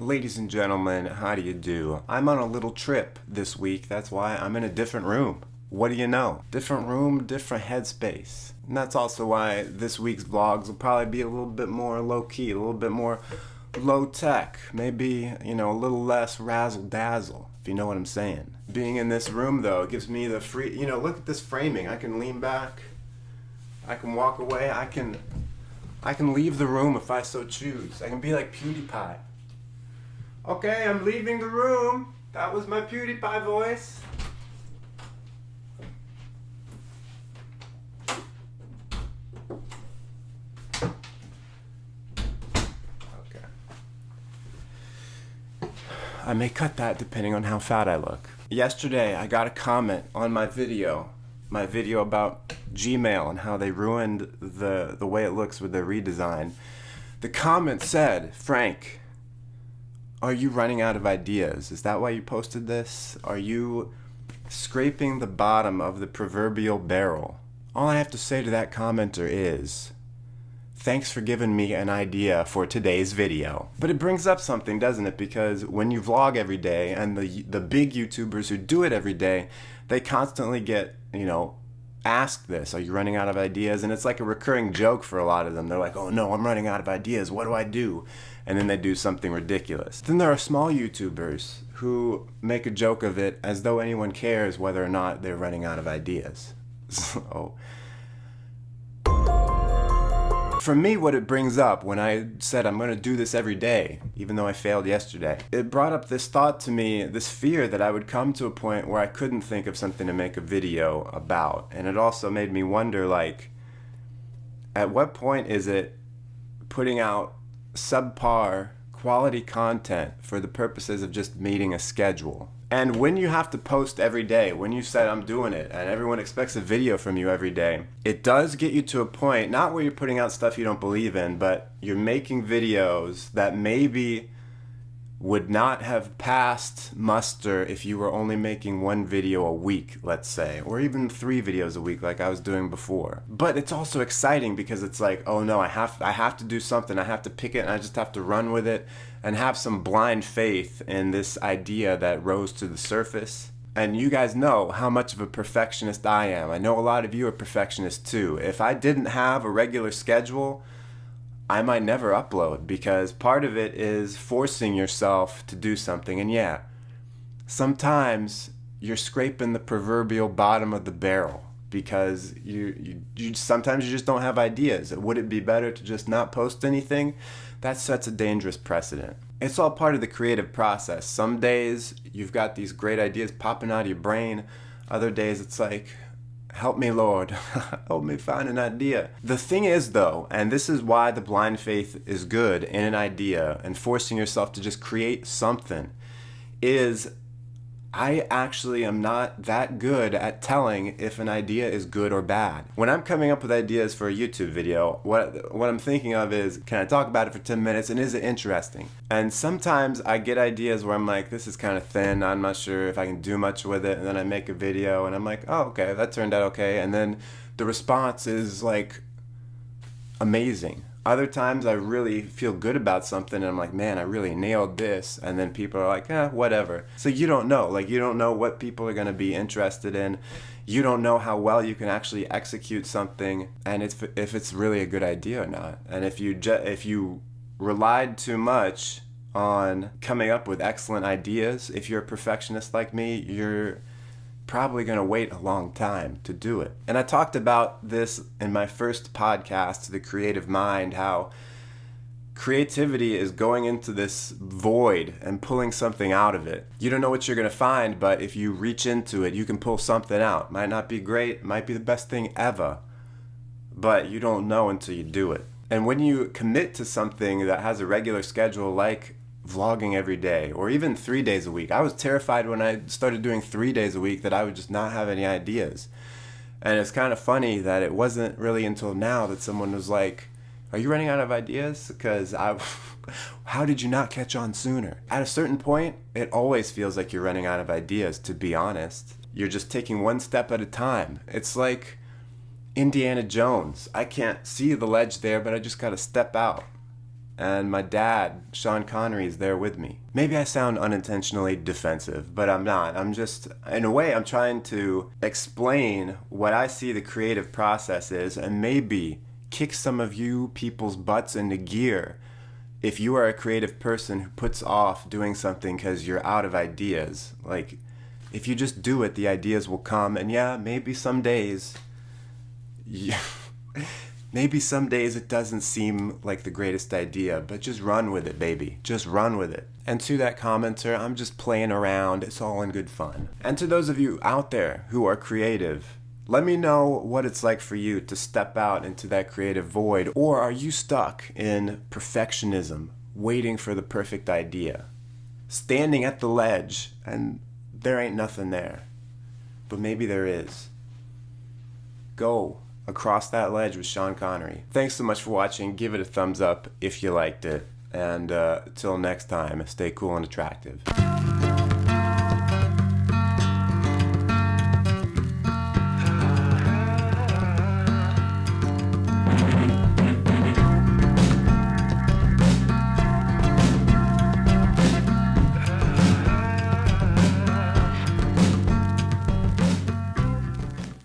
Ladies and gentlemen, how do you do? I'm on a little trip this week. That's why I'm in a different room. What do you know? Different room, different headspace. And that's also why this week's vlogs will probably be a little bit more low-key, a little bit more low-tech. Maybe, a little less razzle-dazzle, if you know what I'm saying. Being in this room, though, gives me the free... look at this framing. I can lean back. I can walk away. I can leave the room if I so choose. I can be like PewDiePie. Okay, I'm leaving the room. That was my PewDiePie voice. Okay. I may cut that depending on how fat I look. Yesterday, I got a comment on my video about Gmail and how they ruined the way it looks with their redesign. The comment said, "Frank, are you running out of ideas? Is that why you posted this? Are you scraping the bottom of the proverbial barrel?" All I have to say to that commenter is, thanks for giving me an idea for today's video. But it brings up something, doesn't it? Because when you vlog every day, and the big YouTubers who do it every day, they constantly get, asked this, are you running out of ideas? And it's like a recurring joke for a lot of them. They're like, oh no, I'm running out of ideas. What do I do? And then they do something ridiculous. Then there are small YouTubers who make a joke of it as though anyone cares whether or not they're running out of ideas. So, for me, what it brings up when I said I'm going to do this every day, even though I failed yesterday, it brought up this thought to me, this fear that I would come to a point where I couldn't think of something to make a video about. And it also made me wonder, at what point is it putting out subpar quality content for the purposes of just meeting a schedule? And when you have to post every day, when you said I'm doing it and everyone expects a video from you every day, it does get you to a point, not where you're putting out stuff you don't believe in, but you're making videos that maybe would not have passed muster if you were only making one video a week, let's say, or even 3 videos a week like I was doing before. But it's also exciting because it's like, oh no, I have to do something, I have to pick it, and I just have to run with it and have some blind faith in this idea that rose to the surface. And you guys know how much of a perfectionist I am. I know a lot of you are perfectionists too. If I didn't have a regular schedule, I might never upload, because part of it is forcing yourself to do something. And yeah, sometimes you're scraping the proverbial bottom of the barrel because you sometimes you just don't have ideas. Would it be better to just not post anything? That sets a dangerous precedent. It's all part of the creative process. Some days you've got these great ideas popping out of your brain. Other days it's like, help me, Lord. Help me find an idea. The thing is, though, and this is why the blind faith is good in an idea and forcing yourself to just create something, is I actually am not that good at telling if an idea is good or bad. When I'm coming up with ideas for a YouTube video, what I'm thinking of is, can I talk about it for 10 minutes and is it interesting? And sometimes I get ideas where I'm like, this is kind of thin, I'm not sure if I can do much with it, and then I make a video and I'm like, oh, okay, that turned out okay, and then the response is like amazing. Other times I really feel good about something and I'm like, man, I really nailed this. And then people are like, whatever. So you don't know. You don't know what people are going to be interested in. You don't know how well you can actually execute something and if it's really a good idea or not. And if you relied too much on coming up with excellent ideas, if you're a perfectionist like me, you're probably going to wait a long time to do it. And I talked about this in my first podcast, The Creative Mind, how creativity is going into this void and pulling something out of it. You don't know what you're going to find, but if you reach into it, you can pull something out. Might not be great, might be the best thing ever, but you don't know until you do it. And when you commit to something that has a regular schedule, like vlogging every day or even 3 days a week. I was terrified when I started doing 3 days a week that I would just not have any ideas. And it's kind of funny that it wasn't really until now that someone was like, are you running out of ideas? Because how did you not catch on sooner? At a certain point, it always feels like you're running out of ideas, to be honest. You're just taking one step at a time. It's like Indiana Jones. I can't see the ledge there, but I just got to step out. and my dad, Sean Connery, is there with me. Maybe I sound unintentionally defensive, but I'm not. I'm just, in a way, I'm trying to explain what I see the creative process is, and maybe kick some of you people's butts into gear if you are a creative person who puts off doing something because you're out of ideas. Like, if you just do it, the ideas will come, and yeah, maybe some days... Maybe some days it doesn't seem like the greatest idea, but just run with it, baby. Just run with it. And to that commenter, I'm just playing around. It's all in good fun. And to those of you out there who are creative, let me know what it's like for you to step out into that creative void. Or are you stuck in perfectionism, waiting for the perfect idea? Standing at the ledge, and there ain't nothing there. But maybe there is. Go across that ledge with Sean Connery. Thanks so much for watching. Give it a thumbs up if you liked it. And till next time, stay cool and attractive.